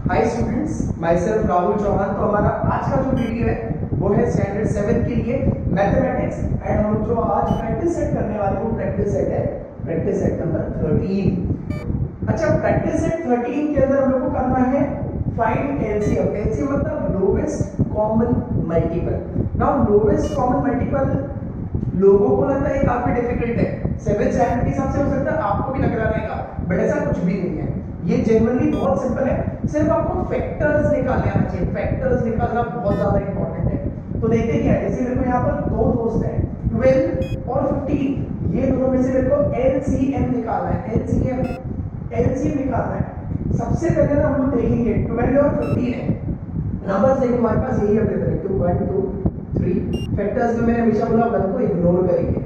हाय students, myself Rahul Chauhan. तो हमारा आज का जो वीडियो है वो है स्टैंडर्ड 7 के लिए मैथमेटिक्स एंड हम जो आज प्रैक्टिस सेट करने वाले वो प्रैक्टिस सेट है प्रैक्टिस सेट नंबर 13। अच्छा, प्रैक्टिस सेट 13 के अंदर हम लोग को करना है फाइंड एलसीएम। एलसीएम मतलब lowest common multiple. Now lowest common multiple लोगों को लगता है काफी डिफिकल्ट है, 7 स्टैंडर्ड के हिसाब से हो सकता है आपको भी लग रहा रहेगा, बट ऐसा कुछ भी नहीं है। ये जनरली बहुत सिंपल है, सिर्फ आपको फैक्टर्स निकालने आना चाहिए। फैक्टर्स निकालना बहुत ज्यादा इंपॉर्टेंट है। तो देखते क्या है, जैसे मेरे को यहाँ पर दो दोस्त हैं 12 और 15, ये दोनों में से मेरे को एलसीएम निकालना है। एलसीएम निकालना है। सबसे पहले ना हम लोग देखेंगे 12 और 15 है, नंबर्स देखो हमारे पास यही अवेलेबल है 2 1 2 3। फैक्टर्स में मैंने हमेशा बोला 1 को इग्नोर करेंगे,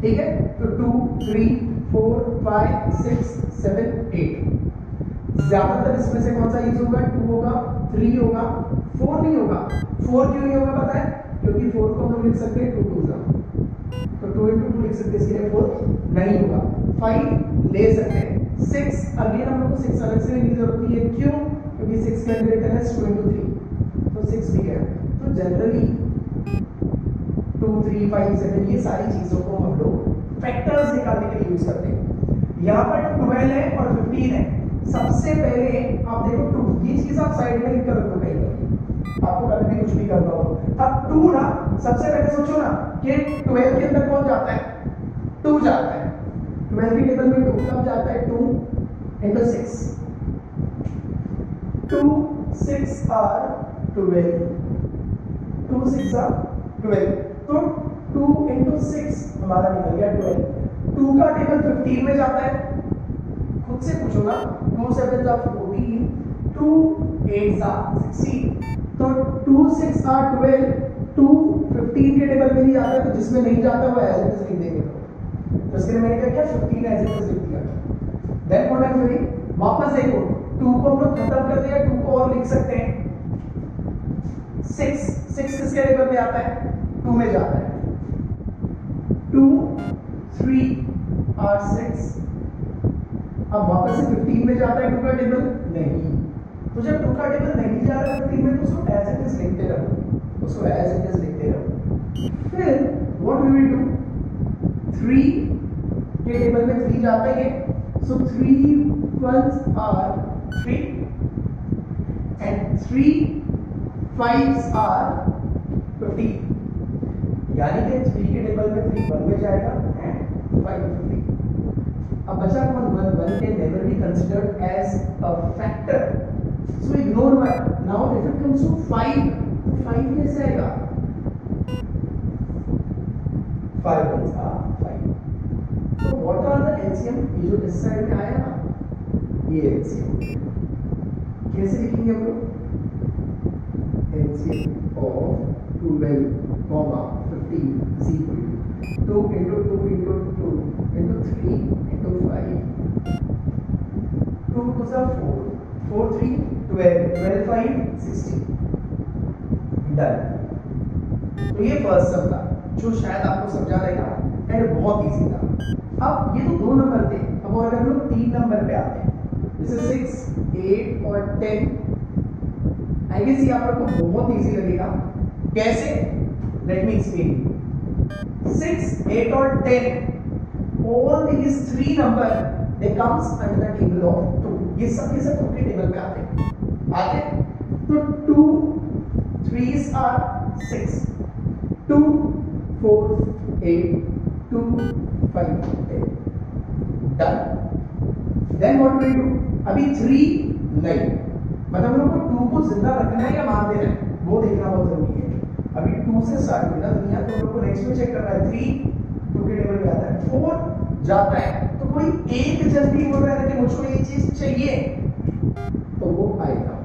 ठीक है। तो 2 3 4 5 6 7 8। ज्यादातर इसमें से कौन सा यूज होगा? 2 होगा, 3 होगा, 4 नहीं होगा। 4 क्यों नहीं होगा पता है? क्योंकि 4 को हम लोग लिख सकते हैं 2 2 जा, तो 2 into 2 लिख सकते हैं, इसलिए 4 नहीं होगा। 5 ले सकते हैं। 6 अगेन हम लोग को 6 अलग से लेने की जरूरत नहीं है, क्यों? क्योंकि 6 का ग्रेटर है 2 into 3, तो 6 भी गया। तो जनरली 2 3 5 7 ये सारी चीजों को हम लोग फैक्टर्स निकालने के लिए यूज करते हैं। यहाँ पर 12 है और 15 है। सबसे पहले आप देखो 2, ये चीज आप साइड में लिख कर रखो कहीं पर, आपको कभी भी कुछ भी करना हो। अब 2 ना, सबसे पहले सोचो ना कि 12 के अंदर कौन जाता है? 2 जाता है। 12 के टेबल में 2 कब जाता है? 2 into 6, 2 6 are 12, 2 6 are 12, तो 2 into 6 हमारा निकल गया 12। 2 का टेबल 15 में जाता है। खुद से पूछो ना, 2 7 are 14, 2 8 are 16, तो 2 6 are 12, 2 15 के टेबल में नहीं जाता है, तो जिसमें नहीं जाता वो एज इट इज लिख देंगे। तो इसके लिए मैंने क्या किया, 15 एज इट इज लिख दिया। Then what I am doing, वापस देखो 2 को हम लोग खत्म कर दिया, 2 को और लिख सकते हैं। 6 किसके टेबल में आता है? 2 में जाता है। 2 3 और 6, अब वापस से 15 में जाता है 2 का टेबल? नहीं। तो जब 2 का टेबल नहीं जा रहा है 15 में, तो उसको एज इट इज लिखते रहो, उसको एज इट इज लिखते रहो। फिर व्हाट वी विल डू, 3 के टेबल में 3 जाता है, सो 3 1s are 3 and 3 5s are 15, यानी कि 3 के टेबल में 3 1 में जाएगा एंड 5 15। अब बचा कौन? 1 can never be considered as a factor, so ignore 1. Now if it comes to 5, तो 5 कैसे आएगा? 5 1s are 5. So what are the LCM? ये जो इस साइड में आया ना, ये LCM कैसे लिखेंगे हम लोग? LCM of 12, 15 is equal to 2 into 2 into 2 into 3 into 5, 2 2s are 4, 4 3 12, 12 5 16, done. तो ये फर्स्ट सम था जो शायद आपको समझा रहेगा एंड बहुत इजी था। अब ये तो 2 नंबर थे, अब और अगर हम लोग 3 नंबर पे आते हैं, जैसे 6 8 और 10, आई गेस ये आप लोग को बहुत इजी लगेगा। कैसे? Let me explain. 6 8 और 10, all these 3 number they comes under the table of 2, ये सब के सब 2 के टेबल में आते हैं। तो 2 3s are 6, 2 4 8 2 5 10, done। then what will do, अभी 3 नहीं, मतलब हम लोग को 2 को जिंदा रखना है या मार देना है वो देखना बहुत जरूरी है। अभी 2 से स्टार्ट हुई ना दुनिया, तो हम लोग को नेक्स्ट में चेक करना है। 3 2 के टेबल में आता है, 4 जाता है, तो कोई एक जब भी बोल रहा है कि मुझको ये चीज चाहिए तो वो आएगा,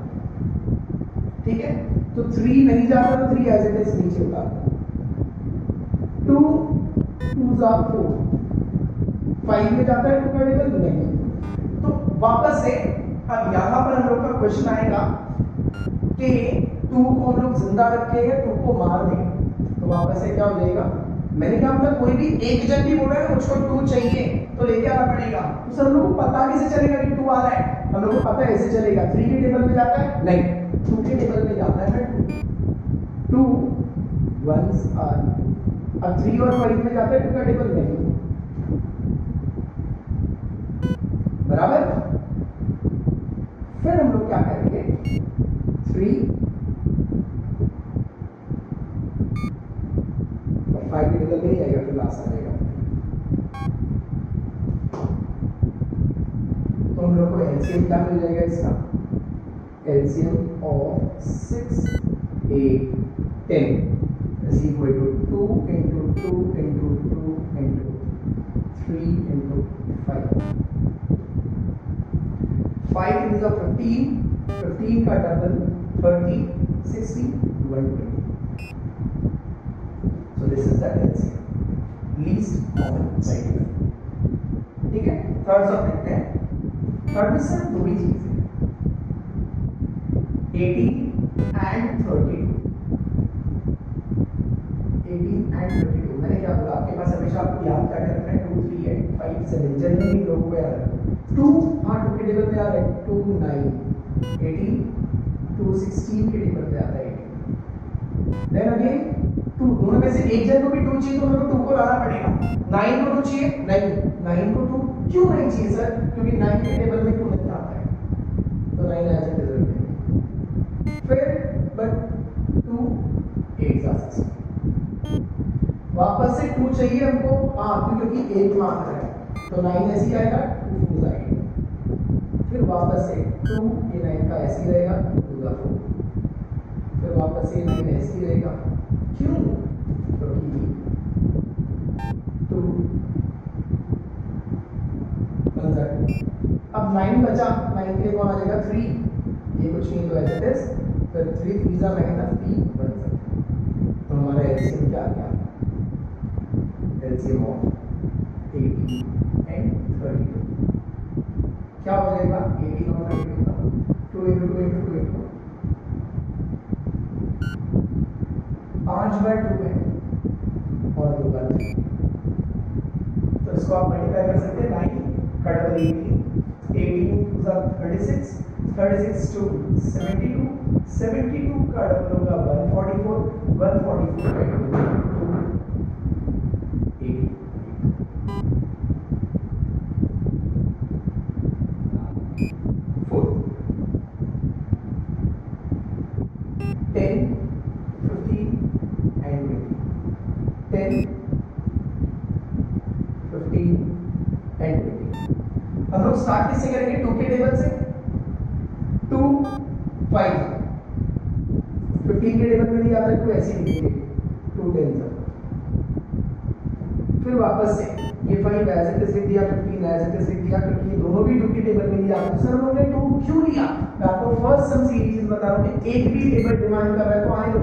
ठीक है। तो 3 नहीं जाता तो 3 एज इट इज नीचे उतारता। 2 2s are 4, 5 में जाता है 2 का टेबल नहीं। तो वापस से अब यहां पर हम लोग का क्वेश्चन आएगा कि 2 को हम लोग जिंदा रखें या 2 को मार दें, तो वापस से क्या हो जाएगा? मैंने कहा मतलब कोई भी एक जन भी बोल रहा है मुझको 2 चाहिए तो लेके आना पड़ेगा, तो सर हम लोग को पता कैसे चलेगा कि 2 आ रहा है? हम लोग को पता है ऐसे चलेगा। 3 के टेबल में जाता है नहीं, 2 के टेबल में जाता है ना, 2 1s आर। अब 3 और 5 में जाता है 2 का टेबल नहीं, बराबर। फिर हम लोग क्या करेंगे, 3 और 5 के टेबल में नहीं आएगा, फिर लास्ट आ जाएगा। तो हम लोग को एलसीएम क्या मिल जाएगा इसका, LCM of 6 8 10 is equal to 2 into 2 into 2 into 3 into 5। 5 is a 15, 15 का double 30, 60, 120। So this is the LCM, least common side effect। ठीक है, थर्ड सब देखते हैं। थर्ड में सिर्फ दो ही चीजें, 18 and 32। 18 and 32 मैंने क्या बोला आपके पास हमेशा आपको याद क्या करना है, 2 3 8 5 7 जनरली लोगों को याद है 2, हाँ 2 के टेबल पे आ रहा है 2 9 18, 2 16 के टेबल पे आता है 18। देन अगेन 2, दोनों में से एक जन को भी 2 चाहिए तो मेरे को 2 को लाना पड़ेगा। 9 को 2 चाहिए नहीं, 9 को 2 क्यों नहीं चाहिए सर, क्योंकि 9 के टेबल में क्यों नहीं आता है, तो 9 एज अ रिजल्ट है। फिर बट 2 8 जा सकते, वापस से 2 चाहिए हमको, हाँ क्योंकि 1 मांग रहा है, तो 9 ऐसे ही आएगा, 2 4 आएगा। फिर वापस से 2, ये 9 का ऐसे ही रहेगा, 2 4। फिर वापस से 9 ऐसे ही रहेगा, क्यों, क्योंकि 2 1 अब 9 बचा, 9 के लिए कौन आ जाएगा 3, ये कुछ नहीं तो एज इट इज। फिर 3 3 जा 9 ना 3 1। तो हमारा एलसीएम क्या आ गया, LCM of 18 and 32 क्या हो जाएगा, 18 और 32 का 2 into 2 into 2 into 5/2 है और 2/3। तो इसको आप मल्टीप्लाई कर सकते हैं, 9 का डबल 18 2 36, 36 to 72, 72 का डबल होगा 144, 144 का डबल 10, 15 and 20, 10, 15 and 20। हम लोग स्टार्ट किससे करेंगे, 2 के टेबल से, 2 5 15 के टेबल में नहीं आता है, 2 ऐसे ही लिखेंगे 2 10 तक। फिर वापस से ये 5 एज इट इज लिख दिया, 15 एज इट इज लिख दिया, क्योंकि ये दोनों भी 2 के टेबल में नहीं आते। सर हम लोग ने 2 क्यों लिया, मैं आपको फर्स्ट सम सीरीज बता रहा हूं कि एक भी टेबल डिमांड कर रहा है तो आने दो।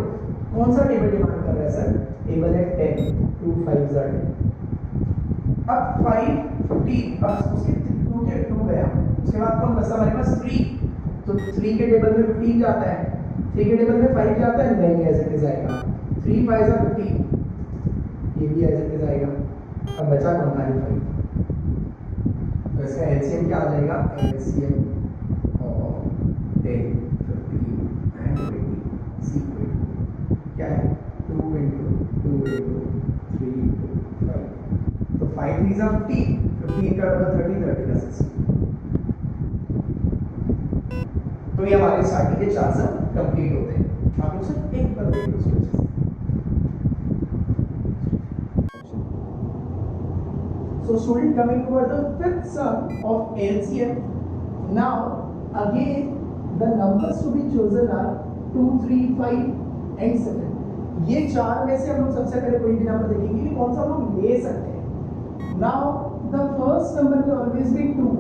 कौन सा टेबल डिमांड कर रहा है सर, टेबल है 10, 2 5 10। अब 5 15, अब उसके 2 के 2 गया, उसके बाद कौन बचा हमारे पास 3, तो 3 के टेबल में 15 जाता है, 3 के टेबल में 5 जाता है नहीं, एज इट इज आएगा 3 5 15, ये भी एज इट इज आएगा। अब बचा कौन, 5। तो इसका एलसीएम क्या आ जाएगा, LCM of 10 15 and 20 is equal to क्या है, 2 into 2 into 3 into 5। तो 5 3 जा 15, 15 का डबल 30, 30 का 60। तो ये हमारे स्टार्टिंग के 4 सब कंप्लीट होते हैं। आप लोग सिर्फ एक बार देख लो उसको। So student, coming toward the fifth sum of LCM. Now again the numbers to be chosen are 2 3 5 and 7। ये 4 में से हम लोग सबसे पहले कोई भी नंबर देखेंगे कि कौन सा हम लोग ले सकते हैं। Now the first number will always be 2।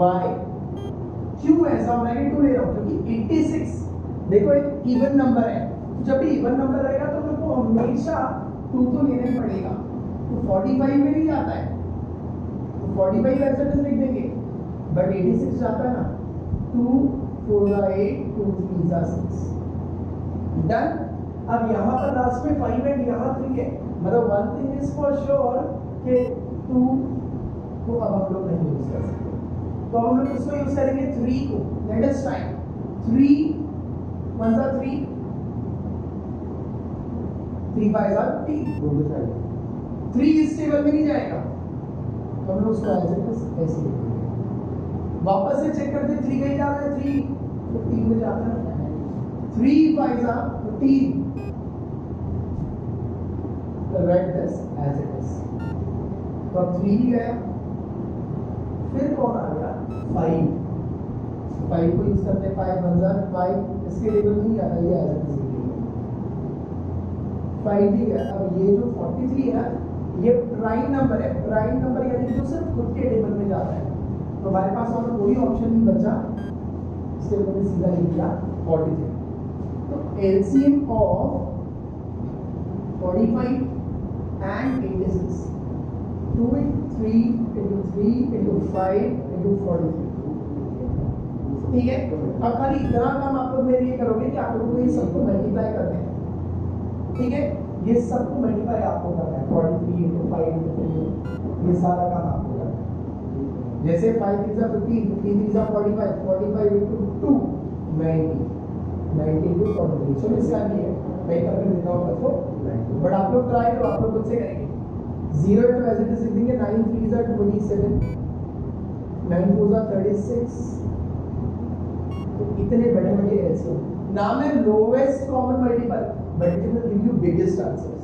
Why? क्यों ऐसा हो रहा है कि 2 ले रहा हूँ, क्योंकि 86 देखो एक इवन नंबर है, जब भी इवन नंबर रहेगा तो मेरे को हमेशा 2 तो लेना ही पड़ेगा। तो 45 में नहीं आता है, 45 ऐसे लिख देंगे, बट 86 जाता है ना, 2 4 8 2 3 6 डन। अब यहाँ पर लास्ट में 5 है, यहाँ 3 है, मतलब one thing is for sure कि 2 को अब हम लोग नहीं यूज कर सकते। तो हम लोग इसको यूज करेंगे 3 को। लेट अस ट्राई 3 1 जा 3 3 5 जा 3 3 इस टेबल में नहीं जाएगा, तो हम लोग उसको एज इट इज ऐसे लिखेंगे। वापस से चेक करते 3 कहीं जा रहा है, 3 15 में जाता है, 3 5 जा 15, right this as it is. तो अब 3 ही गया, फिर कौन आ गया 5 को यूज करते हैं 5 1 जा 5, इसके टेबल में नहीं जाता, ये एज इट इज 5 ही गया। अब ये जो 43 है ये प्राइम नंबर है, प्राइम नंबर यानी कि जो सिर्फ खुद के टेबल में जाता है, तो हमारे पास और कोई ऑप्शन नहीं बचा, इसके ऊपर सीधा लिख दिया 43। तो LCM of 45 and 86 2 into 3 into 3 into 5 into 43, ठीक है। अब खाली इतना काम आप लोग मेरे लिए करोगे कि आप लोगों को ये सबको मल्टीप्लाई करना है, ठीक है। ये सबको मल्टीप्लाई आपको करना है 43 into 5 into 3, ये सारा काम आपको करना है। जैसे 5 3 जा 15, 15 3 जा 45, 45 into 2 90, 90 into 43। चलो इसका नहीं है, मैं करके देता हूँ आपको, बट आप लोग ट्राई करो, आप लोग खुद से करेंगे। 0 into एज इट इज लिख देंगे 9 3 जा 27, 9 4 जा 36। तो इतने बड़े बड़े एलसीएम नाम है lowest common multiple, but it will give you biggest answers,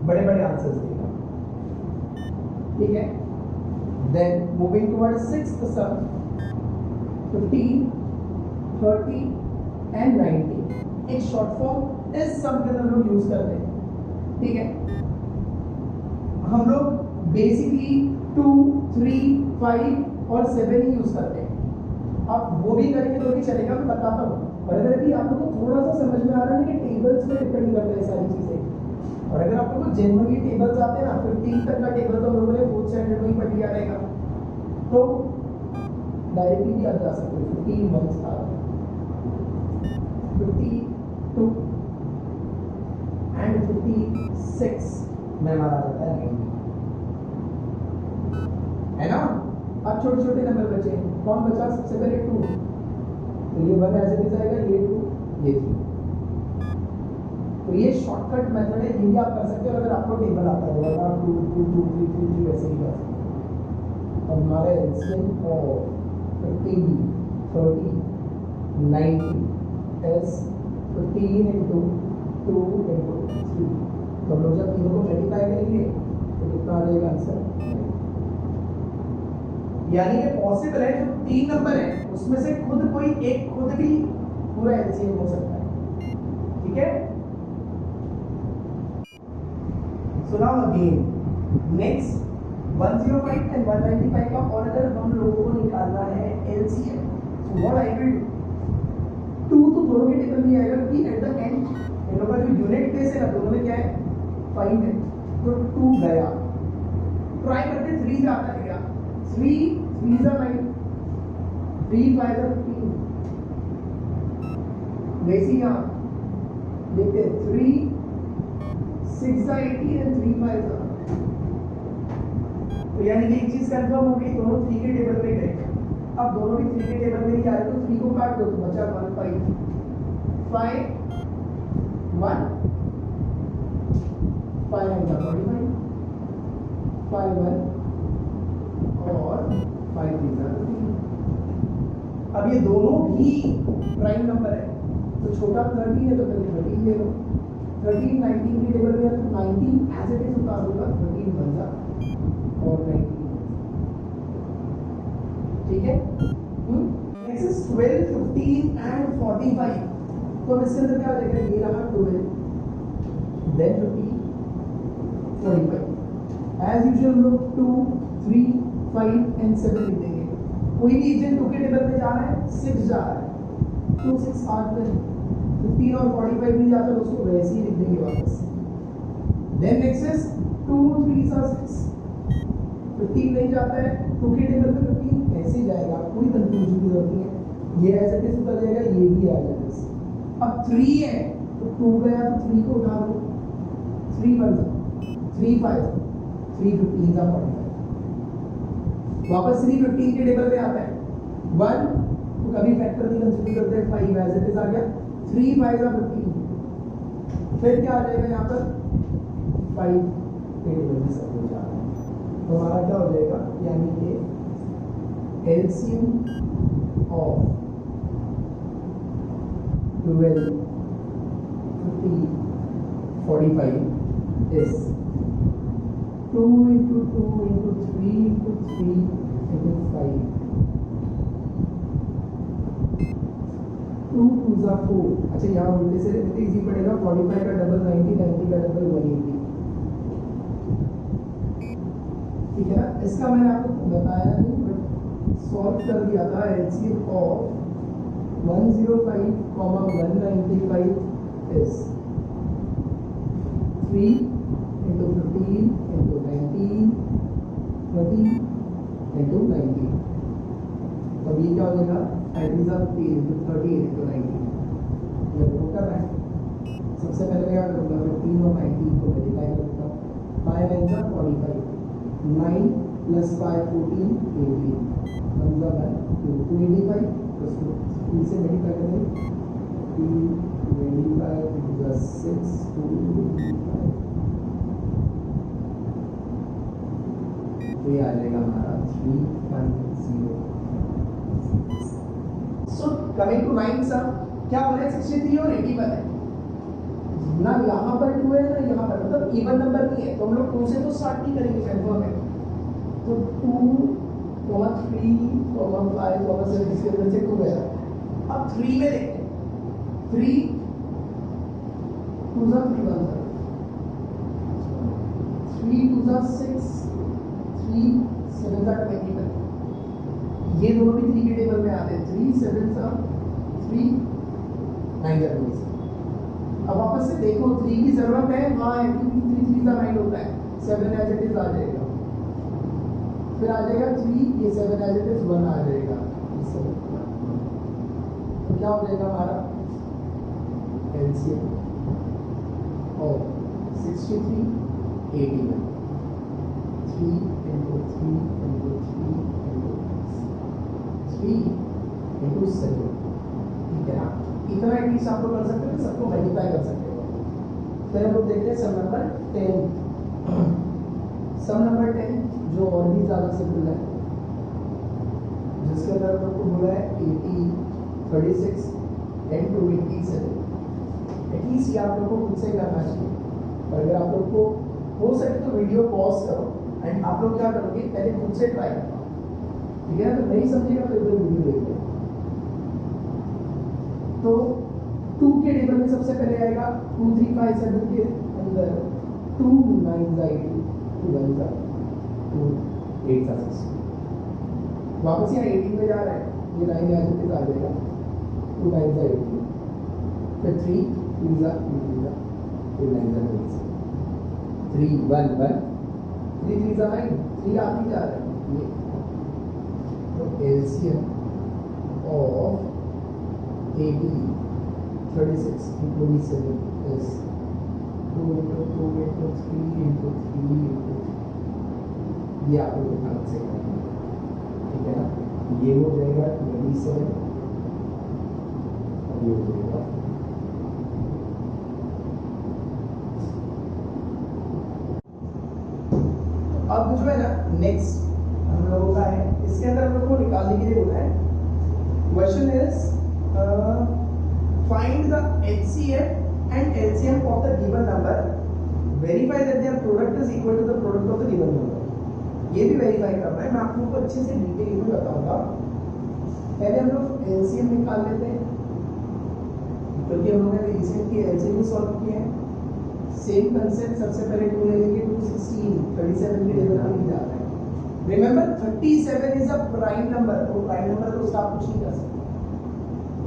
बड़े बड़े आंसर्स देगा, ठीक है। Then moving towards sixth sum 15 30 and 90, एक शॉर्ट फॉर्म इस सम के अंदर हम लोग यूज करते हैं, ठीक है। हम लोग बेसिकली 2 3 5 और 7 ही यूज करते हैं। आप वो भी करेंगे तो भी चलेगा, मैं बताता हूँ। और अगर अभी आप लोग को थोड़ा सा समझ में आ रहा है कि टेबल्स पे डिपेंड करता है सारी चीजें, और अगर आप लोग को जनरली टेबल्स आते हैं ना, 15 तक का टेबल तो हम लोगों ने 4th स्टैंडर्ड में ही पढ़ लिया रहेगा, तो डायरेक्टली भी आप जा सकते हो। 15 1 52 एंड 56 में हमारा आ जाता है 90, है ना। अब छोटे छोटे नंबर बचे, कौन बचा सबसे पहले 2, तो ये 1 ऐसे भी जाएगा, ये 2 ये 3। तो ये शॉर्टकट मेथड है, ये भी आप कर सकते हो अगर आपको टेबल आता है, वरना 2 2 2 3 3 3 वैसे ही कर सकते हो। अब हमारे LCM of 15 30 90 is 15 into 2 into 3। तो हम लोग जब तीनों को मल्टीप्लाई करेंगे तो कितना आ जाएगा आंसर, यानी ये पॉसिबल है जो 3 नंबर है उसमें से खुद कोई एक खुद भी पूरा एलसीएम हो सकता है, ठीक है। So now again next 105 and 195 का और अगर हम लोगों को निकालना है LCM, so what I will do, 2 तो दोनों के टेबल में आएगा क्योंकि एट द एंड इन लोगों का जो यूनिट प्लेस है ना दोनों में क्या है 5 है, तो 2 गया, ट्राई करते 3 जाता है क्या, 3 3 जा 9, 3 5 जा 15, वैसे यहाँ देखते 3 6 जा 18 एंड 3 5 जा, तो यानी कि एक चीज कंफर्म हो गई, दोनों 3 के टेबल पे गए। अब दोनों भी 3 के टेबल में नहीं आ रहे तो 3 को काट दो, तो बचा 1 5 5 1 5 एंड 45 5 1 और 5 3 जा 3। अब ये दोनों भी प्राइम नंबर है, तो छोटा 13 है तो पहले 13 ले लो, 13 19 के टेबल में है तो 19 एज इट इज उतार दूंगा, 13 बन जा और 19, ठीक है। नेक्स्ट इज 12 15 एंड 45, तो अब इसके अंदर क्या हो जाएगा, ये रहा 12 देन 15 45, एज यूजुअल हम लोग 2 3 5 एंड 7 लिख देंगे। कोई भी एजेंट 2 के टेबल में जा रहा है, 6 जा रहा है, 2 6 8 10 15 और 45 नहीं जाता तो उसको वैसे ही लिख देंगे वापस। देन नेक्स्ट इज 2 3 6 15 नहीं जाता है, 2 के टेबल में 15 ऐसे ही जाएगा, कोई कंफ्यूजन की जरूरत नहीं है, ये ऐसे कैसे उतर जाएगा, ये भी आ जाएगा। अब 3 है तो 2 गया तो 3 को उठा दो, 3 बन जाए 3 5 3 15 का 45, वापस 3 15 के टेबल में आता है, 1 तो कभी फैक्टर नहीं कंसीडर करते, 5 एज इट इज आ गया, 3 5 15, फिर क्या आ जाएगा यहाँ पर 5 के टेबल में सब कुछ आ रहा है, तो हमारा क्या हो जाएगा, यानी कि LCM of 12 50 45 is 2 into 2 into 3 into 3 into 5, 2 2s are 4, अच्छा यहाँ उल्टे से कितनी इजी पड़ेगा, 45 का डबल 90, 90 का डबल 180, ठीक है ना। इसका मैंने आपको बताया नहीं बट सॉल्व कर दिया था, LCM of 105, 195 is 3 into 15 into 19 20 into 90, तो ये क्या हो जाएगा, 15 into 30 into 90, ये वो कर रहा है। सबसे पहले क्या करूँगा, 15 और 19 को मल्टीप्लाई करता हूँ, 5 9 45, 9 plus 5 14 18, 1 285 plus 2 3 से मल्टीप्लाई करेंगे, 325 into 6 285, तो ये आ जाएगा हमारा 350। सो कमिंग टू 9 सर, क्या बोले 63 और 81 है ना, यहाँ पर 2 है ना यहाँ पर, मतलब इवन नंबर नहीं है, तो हम लोग 2 से तो स्टार्ट नहीं करेंगे, कंफर्म है, तो 2 3 5 7 इसके अंदर से 2 है। अब 3 में देखते हैं, 3 2 3 1 3 2 6 3 7 21, ये दोनों भी 3 के टेबल में आते हैं, 3 7 3 9 20। अब वापस से देखो 3 की जरूरत है, हाँ है, क्योंकि 3 3 का 9 होता है, 7 एज इट इज आ जाएगा, फिर आ जाएगा 3, ये 7 एज इट इज 1 आ जाएगा, तो क्या हो जाएगा हमारा एलसीएम और 63 81, 3 into 3 into 3 into 3 into 7, ठीक है ना, इतना एटलीस्ट आप लोग कर सकते हैं, सबको मल्टीप्लाई कर सकते हो। फिर हम लोग देखते हैं सम नंबर 10, सम नंबर 10 जो और भी ज़्यादा सिंपल है, जिसके अंदर हम लोग को बोला है 80 36 and 27, एटलीस्ट ये आप लोग को खुद से करना चाहिए, और अगर आप लोग को हो सके तो वीडियो पॉज करो एंड आप लोग क्या करोगे, पहले खुद से ट्राई करो, ठीक है ना, तो नहीं समझेगा तो इधर वीडियो देख लो। तो 2 के टेबल में सबसे पहले आएगा 2 3 5 7 के अंदर 2 9 2 1 2 8 6, वापस यहाँ 18 में जा रहा है, ये 9 एज इट इज आ जाएगा, 2 9 18, फिर 3 2 2 9 3 1 1 3 3 9, 3 आती जा रहा है ये, तो LCM of 80 36 into 27 is 2 into 2 into 3 into 3 into 3, ये आप लोग अलग से करेंगे, ठीक है ना, ये हो जाएगा 27 और ये हो जाएगा, अब जो है ना नेक्स्ट हम लोगों का है, इसके अंदर हम लोग को निकालने के लिए बोला है, question is find the HCF and LCM of the given number, verify that their product is equal to the product of the given number, ये भी वेरीफाई करना है, मैं आप लोगों को अच्छे से डिटेल में बताऊंगा। पहले हम लोग LCM निकाल लेते हैं, क्योंकि हम लोगों ने रिसेंटली LCM सॉल्व किया है, सेम कंसेप्ट, सबसे पहले 2 ले लेंगे, 216 37 के टेबल में जा रहा है, remember 37 is a prime number, तो प्राइम नंबर तो उसका आप कुछ नहीं कर सकते,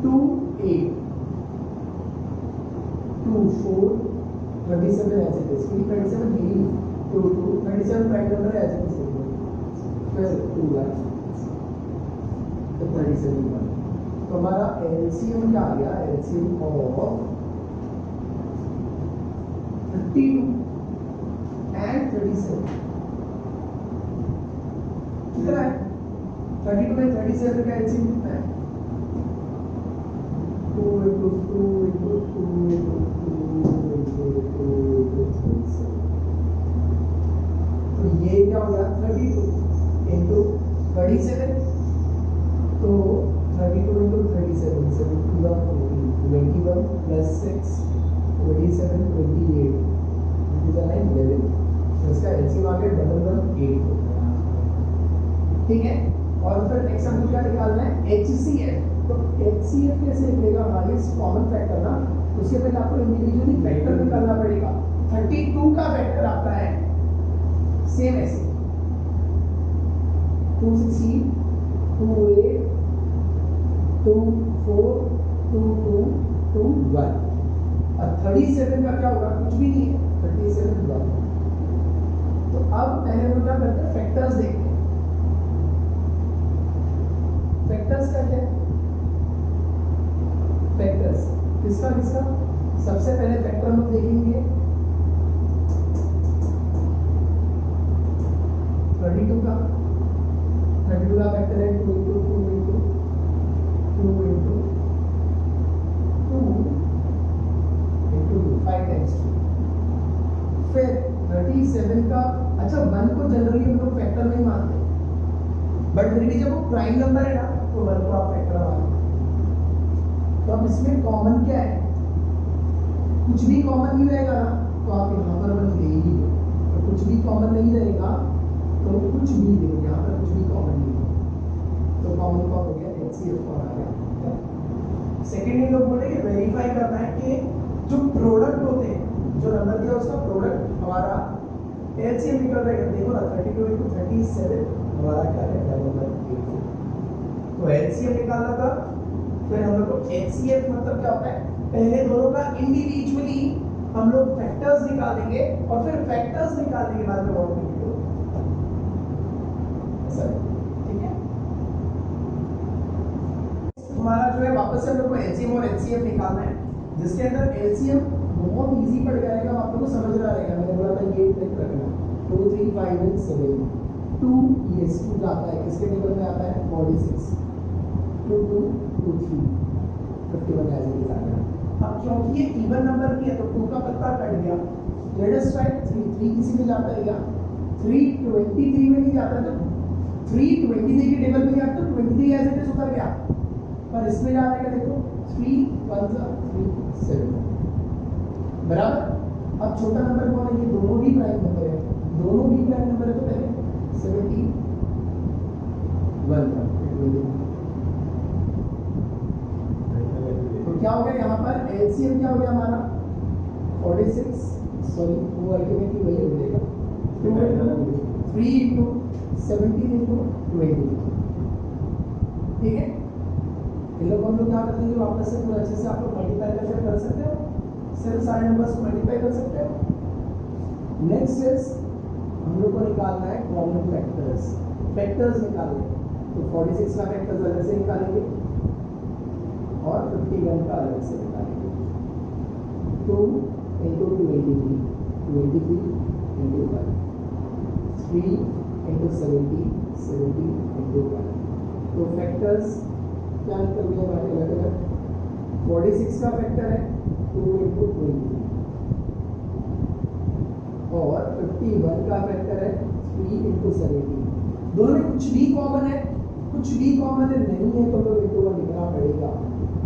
2 8 2 4 37 as it is, 37 3 2 2 37 prime number as it is, फिर 2 1 तो 37 1, तो हमारा एलसीएम क्या आ गया, एलसीएम ऑफ 32 and 37 कितना है 32 में 37 का एलसीएम कितना है? 2 into 2 into 2 into 2 into 2 into 37। तो ये क्या हो गया? 32 into 37। तो 32 into 37, 7 2 14, 21 plus 6, 27, 28, 11। तो इसका एलसीएम आ गया 118। ठीक है। और फिर नेक्स्ट हमको क्या निकालना है? HCF। तो HCF कैसे निकलेगा? हाईएस्ट कॉमन फैक्टर ना, उसके पहले आपको इंडिविजुअली फैक्टर निकालना पड़ेगा। 32 का फैक्टर आपका है सेम ऐसे 216, 28, 24, 22, 21। और 37 का क्या होगा? कुछ भी नहीं है, 37 1। तो अब पहले हम क्या करते हैं? फैक्टर्स देखते हैं। फैक्टर्स क्या है? फैक्टर्स किसका किसका? सबसे पहले फैक्टर हम लोग देखेंगे 32 का। 32 का फैक्टर है 2 into 2 into 2 into 2 into 2, 5 times 2। फिर 37 का, अच्छा 1 को जनरली हम लोग फैक्टर नहीं मानते, बट फिर भी जब वो प्राइम नंबर है ना तो 1 को आप फैक्टर मानो। तो अब इसमें कॉमन क्या है? कुछ भी कॉमन नहीं रहेगा ना तो आप यहाँ पर 1 ले ही दो, तो कुछ भी कॉमन नहीं रहेगा तो कुछ भी दो, यहाँ पर कुछ भी कॉमन नहीं है तो कॉमन कौन हो गया? HCF कौन आ गया? सेकेंडली लोग बोलेंगे वेरीफाई करना है कि जो प्रोडक्ट होते हैं, जो नंबर दिया उसका प्रोडक्ट हमारा एलसीएम निकल रहेगा। देखो ना 32 into 37 हमारा क्या है? 118। तो एलसीएम निकालना था। फिर हम लोग को एचसीएफ मतलब क्या होता है? पहले दोनों का इंडिविजुअली हम लोग फैक्टर्स निकालेंगे और फिर फैक्टर्स निकालने के बाद में और ऐसा, ठीक है। हमारा जो है वापस से हम लोग को एलसीएम और एचसीएफ निकालना है, जिसके अंदर एलसीएम बहुत इजी पड़ जाएगा, आप लोगों को समझ रहा रहेगा। मैंने बोला था ये ट्रिक रखना 2 3 5 and 7 2 ये 2 आता है किसके टेबल में आता है? 46 2 2 2 3 51 ऐसे ही आता है। अब क्योंकि ये इवन नंबर की है तो 2 का पत्ता कट गया। लेट अस ट्राई 3 किसी में जाता है क्या? 323 में नहीं जाता, तो 323 के टेबल में जाता तो 23 ऐसे इट इज उतर गया, पर इसमें जा रहा है देखो 3 1 3 7 बराबर। अब छोटा नंबर कौन है? ये दोनों भी प्राइम नंबर है, दोनों भी प्राइम नंबर है, तो पहले 71 तो क्या हो गया यहाँ पर? एलसीएम क्या हो गया हमारा? 46, सॉरी वो अल्टीमेटली वही हो जाएगा 3 into 17 into 20। ठीक है। इन लोग हम लोग क्या करते हैं? वापस से पूरा अच्छे से आप लोग मल्टीप्लाई करके कर सकते हो, सिर्फ सारे नंबर्स को मल्टीप्लाई कर सकते हो। नेक्स्ट इज हम लोग को निकालना है कॉमन फैक्टर्स। फैक्टर्स निकालेंगे तो 46 का फैक्टर्स अलग से निकालेंगे और 51 का अलग से निकालेंगे। 2 into 23 23 into 1 3 into 70 70 into 1। तो फैक्टर्स क्या निकल गया हमारे अलग अलग? 46 का फैक्टर है 2 into 23 और 51 का फैक्टर है 3 into 70। दोनों में कुछ भी कॉमन है, कुछ भी कॉमन है नहीं है तो लोग into 1 लिखना पड़ेगा।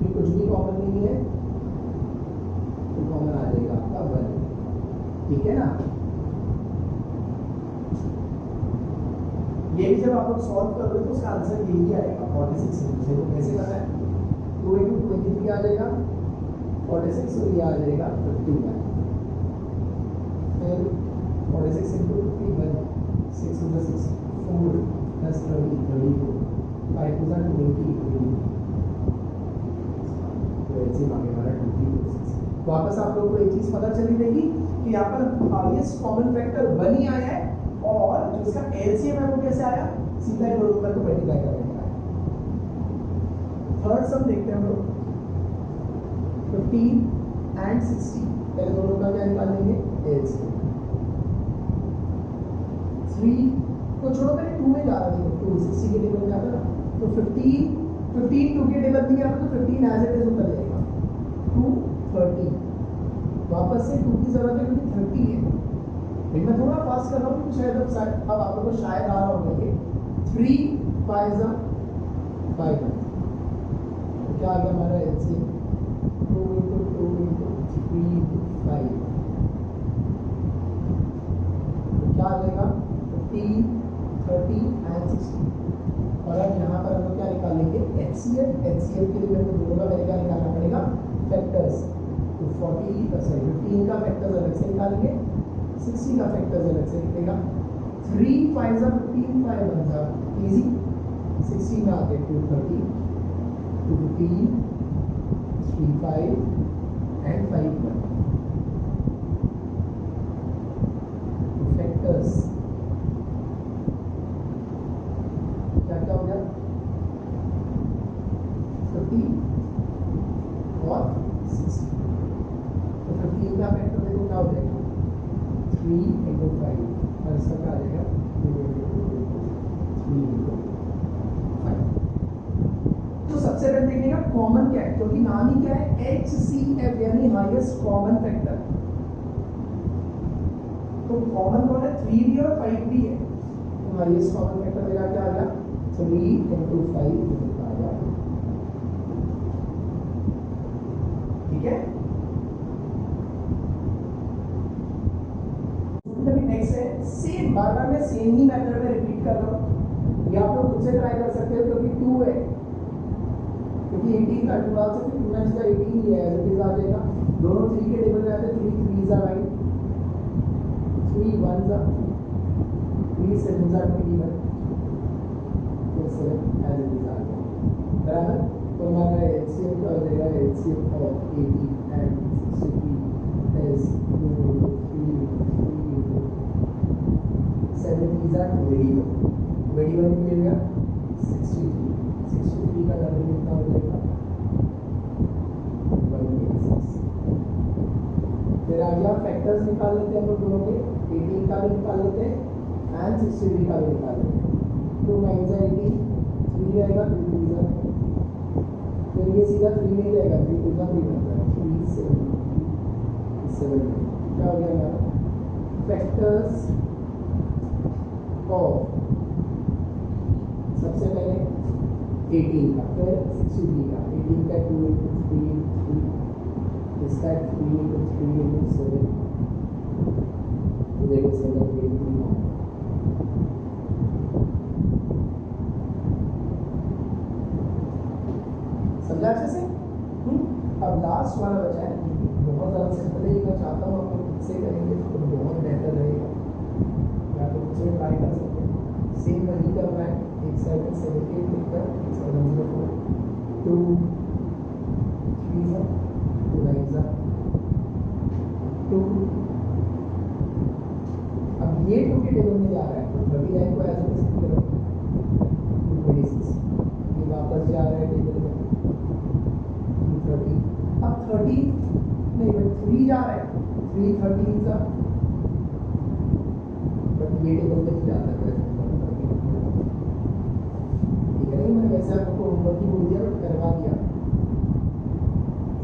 ये कुछ भी कॉमन नहीं है तो कॉमन आ जाएगा आपका 1। ठीक है ना। ये भी जब आप लोग सॉल्व करोगे तो उसका आंसर यही आएगा 46। देखो कैसे करना है? 2 into 23 आ जाएगा 46 और ये आ जाएगा 51। फिर 46 into 51 6 into 6 4 plus 30 34 5 to 20 तो ऐसे मांगे हमारा 26। वापस आप लोगों को एक चीज पता चली रहेगी कि यहाँ पर हाईएस्ट कॉमन फैक्टर 1 ही आया है और जो इसका एलसीएम है वो कैसे आया? सीधा ही दोनों नंबर को मल्टीप्लाई करके आया। थर्ड सम देखते हैं हम लोग 15 and 60। पहले दोनों का क्या निकालेंगे? एलसीएम। 3 को तो छोड़ो पहले 2 में जा रहा था, 2 60 के टेबल में आता ना, तो 15 2 के टेबल में आता तो 15 एज इट इज उतर जाएगा 2 30। वापस से 2 की जरूरत है क्योंकि 30 है, लेकिन मैं थोड़ा फास्ट कर रहा हूँ क्योंकि शायद अब आप लोगों को शायद आ रहा होगा ये 3 5 5 क्या आ गया हमारा एलसीएम 2 into 2 into 3 into 5, तो क्या आ जाएगा 15 30 and 60। और अब यहाँ पर हम क्या निकालेंगे HCF, HCF के लिए हमें दोनों का पहले क्या निकालना पड़ेगा फैक्टर्स, तो 15 का फैक्टर्स अलग से निकालेंगे, 60 का फैक्टर्स अलग से निकलेगा, 3 5 15 5 बनता इजी, 60 में आते 230 215 3 5 and 5 1 फैक्टर्स क्या क्या हो गया 50 और 60, तो 15 का फैक्टर देखो क्या हो जाएगा 3 into 5 और इसका क्या आ जाएगा 2 into 3 into 5। तो सबसे पहले देखने का कॉमन क्या है, क्योंकि नाम ही क्या है HCF यानी हाईएस्ट कॉमन फैक्टर, तो कॉमन कौन है 3 भी और 5 भी है, तो हाईएस्ट कॉमन फैक्टर मेरा क्या आ गया 3 into 5 आ गया, ठीक है। नेक्स्ट है सेम, बार बार मैं सेम ही मेथड में रिपीट कर रहा हूँ, ये आप लोग खुद से ट्राई कर सकते हो क्योंकि 2 है, क्योंकि 18 का 2 से फिर 2 का 18 ही है एज इट इज आ जाएगा, दोनों 3 के टेबल में आते हैं, 3 3s are right, 3 1s are 3 7s are 21, तो 7 एज इट इज आ गया बराबर। तो हमारा एलसीएम का हो जाएगा LCM of 18 and 63 is 2 3 7 3s are 21 मिलेगा 63 का डबल कितना हो जाएगा 186। फिर आ गया फैक्टर्स निकाल लेते हैं हम लोग दोनों के, 18 का भी निकाल लेते हैं एंड 63 का भी निकाल लेते हैं, 2 9 18 3 रहेगा 2 2 जा, फिर ये सीधा 3 में जाएगा 3 2 जा 3 बनता है 3 7 क्या हो गया हमारा फैक्टर्स ऑफ सबसे पहले 18 का, फिर 63 का, 18 का 2 into 3 into 3, इसका 3 into 3 into 7, देखो 7 8 3 9, समझा अच्छे से। अब लास्ट वाला बचा है, बहुत ज़्यादा सिंपल है, मैं चाहता हूँ आप लोग खुद से करेंगे तो बहुत बेहतर रहेगा, या तो खुद से ट्राई कर सकते हैं, सेम वही करना है, एक साइड में 78 लिखकर एक साइड में 04 2 3 2 9 2, अब ये 2 के टेबल में जा रहा है तो 39 को ऐसे लिख करो 226, ये वापस जा रहा है टेबल में 230, अब 13 नहीं बट 3 जा रहा है 3 13 सा, बट ये टेबल में जाता है, ठीक है नहीं, मैंने वैसे आपको होमवर्क ही बोल दिया बट करवा दिया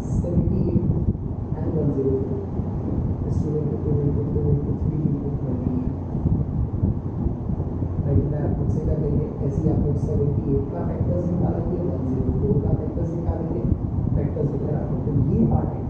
78 and 104 स्टूडेंट को 2 into 2 into 3 into 28, राइट आप खुद से कर लेंगे, ऐसे ही आप लोग 78 का फैक्टर्स निकालेंगे, 104 का फैक्टर्स निकालेंगे, फैक्टर्स वगैरह, तो ये पार्ट है